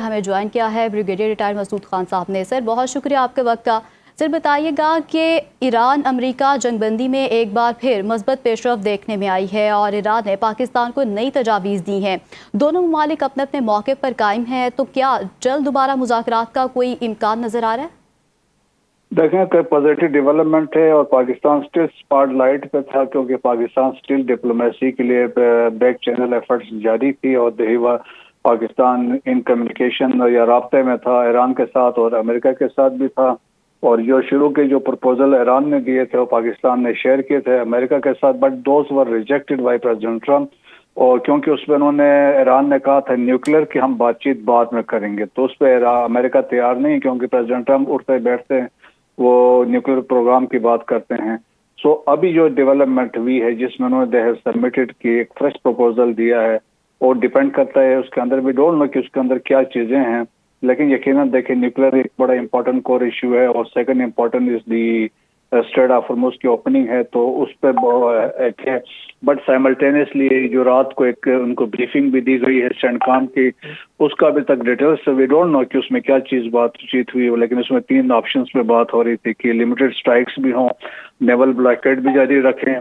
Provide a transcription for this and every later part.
ہمیں جوائن کیا ہے بریگیڈیئر ریٹائر مسعود خان صاحب نے. سر بہت شکریہ آپ کے وقت کا. سر بتائیے گا کہ ایران امریکہ جنگ بندی میں ایک بار پھر مثبت پیش رفت دیکھنے میں آئی ہے اور ایران نے پاکستان کو نئی تجاویز دی ہیں. دونوں ممالک اپنے اپنے موقع پر قائم ہیں, تو کیا جلد دوبارہ مذاکرات کا کوئی امکان نظر آ رہا ہے؟ دیکھیں کہ پازیٹیو ڈیولپمنٹ ہے اور پاکستان سٹل اسپاٹ لائٹ پہ تھا, کیونکہ پاکستان سٹل ڈپلومیسی کے لیے بیک چینل ایفرٹس جاری تھی اور پاکستان ان کمیونیکیشن یا رابطے میں تھا ایران کے ساتھ اور امریکہ کے ساتھ بھی تھا. اور جو شروع کے جو پرپوزل ایران نے دیے تھے وہ پاکستان نے شیئر کیے تھے امریکہ کے ساتھ, but those were rejected by president Trump. اور کیونکہ اس پہ انہوں نے ایران نے کہا تھا نیوکلیر کی ہم بات چیت بعد میں کریں گے, تو اس پہ امریکہ تیار نہیں, کیونکہ پریزیڈنٹ ٹرمپ اٹھتے بیٹھتے وہ نیوکلیر پروگرام کی بات کرتے ہیں. سو ابھی جو ڈیولپمنٹ ہوئی ہے جس میں انہوں نے دے ہیو سبمٹڈ کی ایک فریش پروپوزل دیا ہے, اور ڈیپینڈ کرتا ہے اس کے اندر بھی ڈونٹ نو کہ اس کے اندر کیا چیزیں ہیں, لیکن یقیناً دیکھیں نیوکلیر ایک بڑا امپورٹنٹ کور ایشو ہے, اور second important is the Strait of Hormuz کی اوپننگ ہے, تو اس پہ ایک ہے. بٹ سائملٹینیسلی جو رات کو ایک ان کو بریفنگ بھی دی گئی ہے سینڈکام کی, اس کا ابھی تک ڈیٹیلس وی ڈونٹ نو کہ اس میں کیا چیز بات چیت ہوئی, لیکن اس میں 3 آپشنز پہ بات ہو رہی تھی کہ لمیٹڈ اسٹرائکس بھی ہوں, نیول بلاکیڈ بھی جاری رکھیں,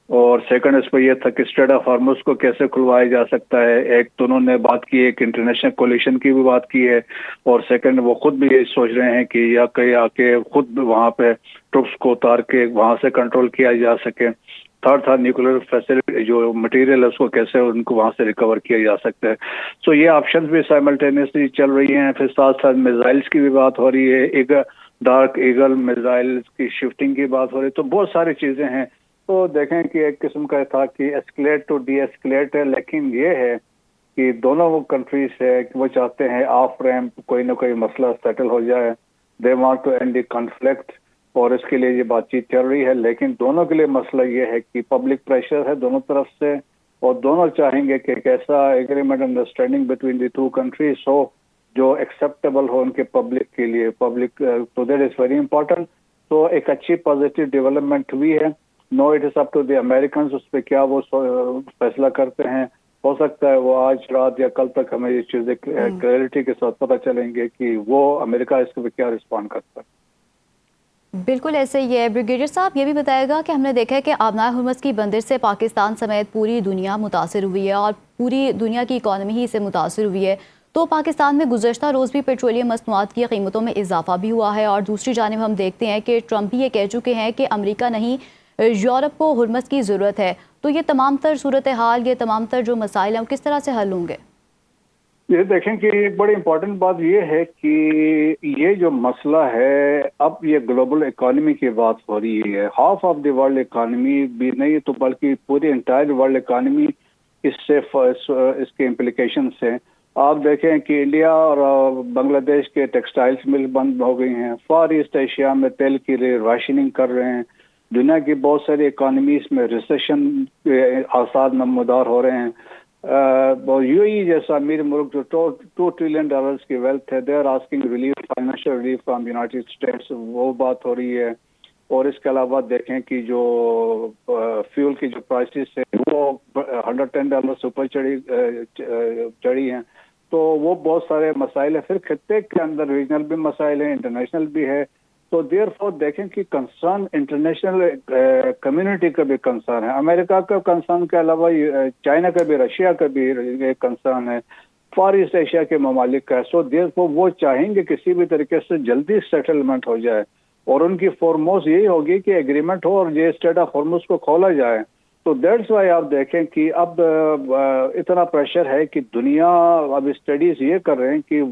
اور سیکنڈ اس پہ یہ تھا کہ اسٹریٹ آف ہارمز کو کیسے کھلوایا جا سکتا ہے. ایک تو انہوں نے بات کی ایک انٹرنیشنل کولیشن کی بھی بات کی ہے, اور سیکنڈ وہ خود بھی یہ سوچ رہے ہیں کہ یا کہیں آ کے خود وہاں پہ ٹروپس کو اتار کے وہاں سے کنٹرول کیا جا سکے. تھرڈ تھا نیوکلیر فیسلٹی جو مٹیریل ہے اس کو کیسے ان کو وہاں سے ریکور کیا جا سکتا ہے. سو یہ آپشنز بھی سائملٹینیسلی چل رہی ہیں. پھر ساتھ ساتھ میزائلز کی بھی بات ہو رہی ہے, ایک ڈارک ایگل میزائلز کی شفٹنگ کی بات ہو رہی ہے, تو بہت ساری چیزیں ہیں. تو دیکھیں کہ ایک قسم کا تھا کہ ایسکلیٹ ٹو ڈی ایسکلیٹ ہے, لیکن یہ ہے کہ دونوں وہ کنٹریز ہے کہ وہ چاہتے ہیں آف ریمپ کوئی نہ کوئی مسئلہ سیٹل ہو جائے. They want to end the conflict, اور اس کے لیے یہ بات چیت چل رہی ہے. لیکن دونوں کے لیے مسئلہ یہ ہے کہ پبلک پریشر ہے دونوں طرف سے, اور دونوں چاہیں گے کہ ایک ایسا agreement understanding between the 2 countries who جو ایکسیپٹیبل ہو ان کے پبلک کے لیے. پبلک تو دیٹ از ویری امپورٹنٹ. تو ایک اچھی پازیٹیو ڈیولپمنٹ ہوئی ہے. Now it is up to the Americans, اس پہ کیا وہ فیصلہ کرتے ہیں. ہو سکتا ہے وہ آج رات یا کل تک ہمیں یہ چیزیں کلیئرٹی کے ساتھ پتہ چلیں گے کہ وہ امریکہ اس پہ کیا رسپونڈ کرتا ہے. بالکل ایسے ہی ہے. بریگیڈیئر صاحب یہ بھی بتائے گا کہ ہم نے دیکھا ہے کہ آبنائے ہرمز کی بندش سے پاکستان سمیت پوری دنیا متاثر ہوئی ہے اور پوری دنیا کی اکانومی ہی سے متاثر ہوئی ہے. تو پاکستان میں گزشتہ روز بھی پیٹرولیم مصنوعات کی قیمتوں میں اضافہ بھی ہوا ہے, اور دوسری جانب ہم دیکھتے ہیں کہ ٹرمپ بھی یہ کہہ چکے ہیں کہ امریکہ نہیں یورپ کو ہرمز کی ضرورت ہے. تو یہ تمام تر صورتحال, یہ تمام تر جو مسائل ہیں وہ کس طرح سے حل ہوں گے؟ یہ دیکھیں کہ ایک بڑی امپورٹنٹ بات یہ ہے کہ یہ جو مسئلہ ہے اب یہ گلوبل اکانومی کی بات ہو رہی ہے. Half of the world economy بھی نہیں تو بلکہ پوری انٹائر ورلڈ اکانومی اس سے اس کے امپلیکیشنس ہیں. آپ دیکھیں کہ انڈیا اور بنگلہ دیش کے ٹیکسٹائلز مل بند ہو گئی ہیں. فار ایسٹ ایشیا میں تیل کی راشننگ کر رہے ہیں. دنیا کی بہت ساری اکانومیز میں ریسیشن کے آثار نمودار ہو رہے ہیں. یو اے جیسا امیر ملک جو $2 ٹریلین کی ویلتھ ہے, they are asking relief, financial relief from United States, وہ بات ہو رہی ہے. اور اس کے علاوہ دیکھیں کہ جو فیول کی جو پرائسز ہے وہ $110 سے اوپر چڑھی ہیں. تو وہ بہت سارے مسائل ہیں. پھر خطے کے اندر ریجنل بھی مسائل ہیں, انٹرنیشنل بھی ہے. تو دیر فور دیکھیں کہ کنسرن انٹرنیشنل کمیونٹی کا بھی کنسرن ہے. امریکہ کا کنسرن کے علاوہ چائنا کا بھی, رشیا کا بھی ایک کنسرن ہے, فار ایسٹ ایشیا کے ممالک کا ہے. سو دیر فور وہ چاہیں گے کسی بھی طریقے سے جلدی سیٹلمنٹ ہو جائے, اور ان کی فورموسٹ یہی ہوگی کہ ایگریمنٹ ہو اور یہ اسٹریٹ آف ہارمز کو کھولا جائے. تو دیٹس وائی آپ دیکھیں کہ اب اتنا پریشر ہے کہ دنیا اب اسٹڈیز یہ کر رہے ہیں کہ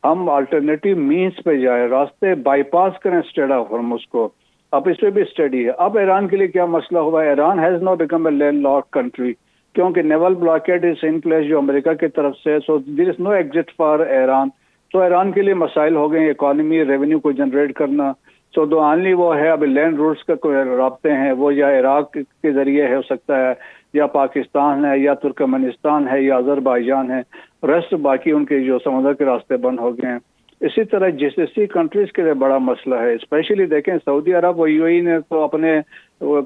ہم الٹرنیٹیو مینس پہ جائیں, راستے بائی پاس کریں اسٹریٹ آف ہارمز کو. اب اس پہ بھی اسٹڈی ہے. اب ایران کے لیے کیا مسئلہ ہوا ہے؟ Iran has not become a land lock country, کیونکہ naval blockade is in place جو امریکہ کی طرف سے. سو دیر از نو ایگزٹ فار ایران. تو ایران کے لیے مسائل ہو گئے, اکانومی ریونیو کو جنریٹ کرنا. سو دو آنلی وہ ہے ابھی لینڈ روٹس کا کوئی رابطے ہیں, وہ یا عراق کے ذریعے ہو سکتا ہے, یا پاکستان ہے, یا ترکمانستان ہے, یا آذربائیجان ہے. ریسٹ باقی ان کے جو سمندر کے راستے بند ہو گئے ہیں. اسی طرح GCC کنٹریز کے لیے بڑا مسئلہ ہے. اسپیشلی دیکھیں سعودی عرب و UAE نے تو اپنے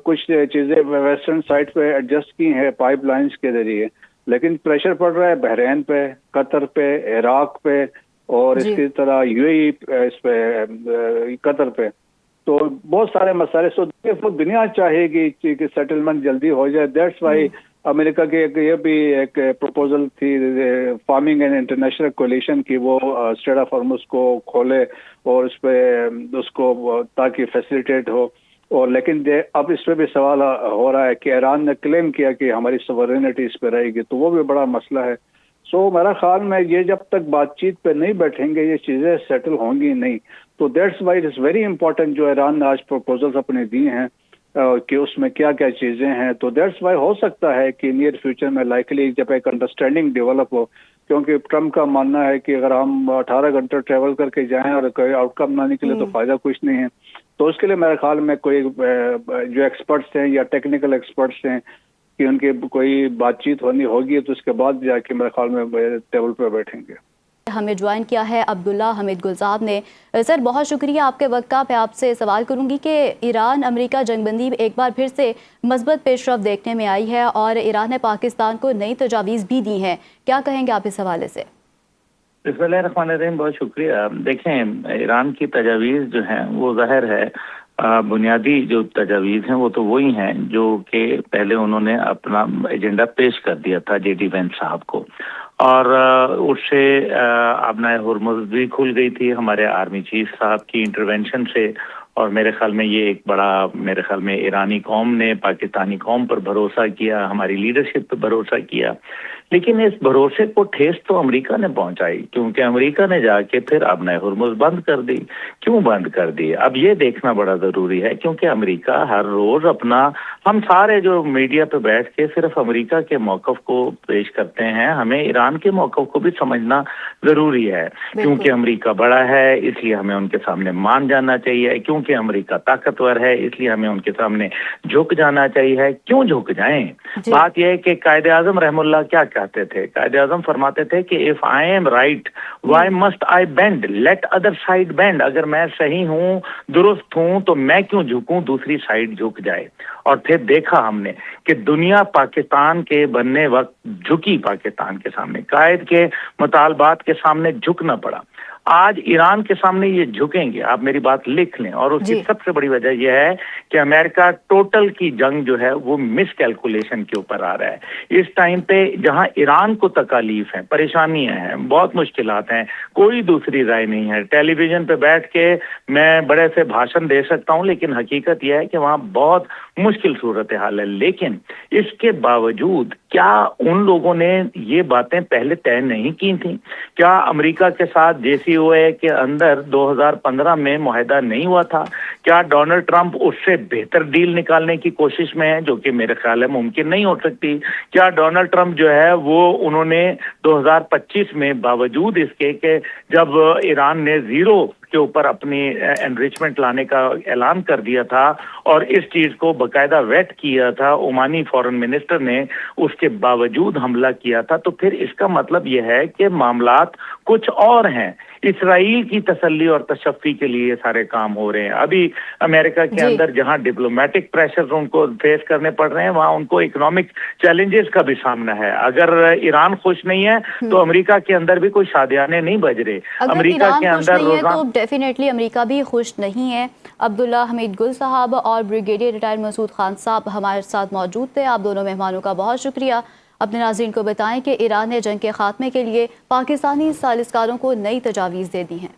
کچھ چیزیں ویسٹرن سائٹ پہ ایڈجسٹ کی ہیں پائپ لائنز کے ذریعے, لیکن پریشر پڑ رہا ہے بحرین پہ, قطر پہ, عراق پہ, اور جی اس کی طرح UAE اس پہ قطر پہ، تو بہت سارے مسائل دنیا چاہے گی کہ سیٹلمنٹ جلدی ہو جائے. دیٹس وائی امریکہ کی یہ بھی ایک پروپوزل تھی فارمنگ اینڈ انٹرنیشنل کولیشن کی، وہ اسٹریٹ آف ہارمز کو کھولے اور اس پہ اس کو تاکہ فیسیلیٹیٹ ہو. اور لیکن اب اس پہ بھی سوال ہو رہا ہے کہ ایران نے کلیم کیا کہ ہماری سوورینٹی اس پہ رہے گی، تو وہ بھی بڑا مسئلہ ہے. میرا خیال میں یہ جب تک بات چیت پہ نہیں بیٹھیں گے یہ چیزیں سیٹل ہوں گی نہیں. تو that's why it's very important جو ایران نے آج پروپوزلس اپنے دیے ہیں کہ اس میں کیا کیا چیزیں ہیں. تو دیٹس وائی ہو سکتا ہے کہ نیئر فیوچر میں لائکلی جب ایک انڈرسٹینڈنگ ڈیولپ ہو، کیونکہ ٹرمپ کا ماننا ہے کہ اگر ہم 18 گھنٹے ٹریول کر کے جائیں اور کوئی آؤٹ کم نہ نکلے تو فائدہ کچھ نہیں ہے. تو اس کے لیے میرے خیال میں کوئی جو ایکسپرٹس ہیں یا ٹیکنیکل ایکسپرٹس ہیں کہ ان کی کوئی بات چیت ہونی ہوگی، تو اس کے بعد جا کے میرے خیال میں ٹیبل پہ بیٹھیں گے. ہمیں جوائن کیا ہے عبداللہ حمید گل صاحب نے. سر بہت شکریہ آپ کے وقت کا. میں آپ سے سوال کروں گی کہ ایران امریکہ جنگ بندی ایک بار پھر سے مثبت پیش رفت دیکھنے میں آئی ہے اور ایران نے پاکستان کو نئی تجاویز بھی دی ہیں، کیا کہیں گے آپ اس حوالے سے؟ بسم اللہ الرحمن الرحیم. بہت شکریہ. دیکھیں، ایران کی تجاویز جو ہیں وہ ظاہر ہے بنیادی جو تجاویز ہیں وہ تو وہی ہیں جو کہ پہلے انہوں نے اپنا ایجنڈا پیش کر دیا تھا جے ڈی وینس صاحب کو، اور اس سے آبنائے ہرمز بھی کھل گئی تھی ہمارے آرمی چیف صاحب کی انٹرونشن سے. اور میرے خیال میں یہ ایک بڑا، میرے خیال میں ایرانی قوم نے پاکستانی قوم پر بھروسہ کیا، ہماری لیڈرشپ پر بھروسہ کیا. لیکن اس بھروسے کو ٹھیس تو امریکہ نے پہنچائی، کیونکہ امریکہ نے جا کے پھر آبنائے ہرمز بند کر دی. کیوں بند کر دی؟ اب یہ دیکھنا بڑا ضروری ہے، کیونکہ امریکہ ہر روز اپنا، ہم سارے جو میڈیا پہ بیٹھ کے صرف امریکہ کے موقف کو پیش کرتے ہیں، ہمیں ایران کے موقف کو بھی سمجھنا ضروری ہے. کیونکہ امریکہ بڑا ہے اس لیے ہمیں ان کے سامنے مان جانا چاہیے، کیونکہ امریکہ طاقتور ہے اس لیے ہمیں ان کے سامنے جھک جانا چاہیے. کیوں جھک جائیں؟ بات یہ ہے کہ قائد اعظم رحم اللہ کیا کہتے تھے؟ قائد اعظم فرماتے تھے کہ if I am right, why must I bend? Let other side bend. اگر میں صحیح ہوں، درست ہوں، تو میں کیوں جھکوں، دوسری سائیڈ جھک جائے. اور پھر دیکھا ہم نے کہ دنیا پاکستان کے بننے وقت جھکی پاکستان کے سامنے، قائد کے مطالبات کے سامنے جھکنا پڑا. آج ایران کے سامنے یہ جھکیں گے، آپ میری بات لکھ لیں. اور اس کی سب سے بڑی وجہ یہ ہے کہ امریکہ ٹوٹل کی جنگ جو ہے وہ مس کیلکولیشن کے اوپر آ رہا ہے. اس ٹائم پہ جہاں ایران کو تکالیف ہیں، پریشانیاں ہیں، بہت مشکلات ہیں، کوئی دوسری رائے نہیں ہے. ٹیلی ویژن پہ بیٹھ کے میں بڑے سے بھاشن دے سکتا ہوں، لیکن حقیقت یہ ہے کہ وہاں بہت مشکل صورتحال ہے. لیکن اس کے باوجود کیا ان لوگوں نے یہ باتیں پہلے طے نہیں کی تھیں؟ کیا امریکہ کے ساتھ JCPOA کے اندر 2015 میں معاہدہ نہیں ہوا تھا؟ کیا ڈونلڈ ٹرمپ اس سے بہتر ڈیل نکالنے کی کوشش میں ہے، جو کہ میرے خیال ہے ممکن نہیں ہو سکتی؟ کیا ڈونلڈ ٹرمپ جو ہے وہ انہوں نے 2025 میں باوجود اس کے کہ جب ایران نے زیرو کے اوپر اپنی انریچمنٹ لانے کا اعلان کر دیا تھا اور اس چیز کو باقاعدہ ویٹ کیا تھا عمانی فورن منسٹر نے، اس کے باوجود حملہ کیا تھا؟ تو پھر اس کا مطلب یہ ہے کہ معاملات کچھ اور ہیں. اسرائیل کی تسلی اور تشفی کے لیے سارے کام ہو رہے ہیں. ابھی امریکہ کے اندر جہاں ڈپلومیٹک پریشر ان کو فیس کرنے پڑ رہے ہیں، وہاں ان کو اکنامک چیلنجز کا بھی سامنا ہے. اگر ایران خوش نہیں ہے تو امریکہ کے اندر بھی کوئی شادیانے نہیں بج رہے. امریکہ کے اندر تو ڈیفینیٹلی امریکہ بھی خوش نہیں ہے. عبداللہ حمید گل صاحب اور بریگیڈیئر ریٹائر مسعود خان صاحب ہمارے ساتھ موجود تھے. آپ دونوں مہمانوں کا بہت شکریہ. اپنے ناظرین کو بتائیں کہ ایران نے جنگ کے خاتمے کے لیے پاکستانی سازشکاروں کو نئی تجاویز دے دی ہیں.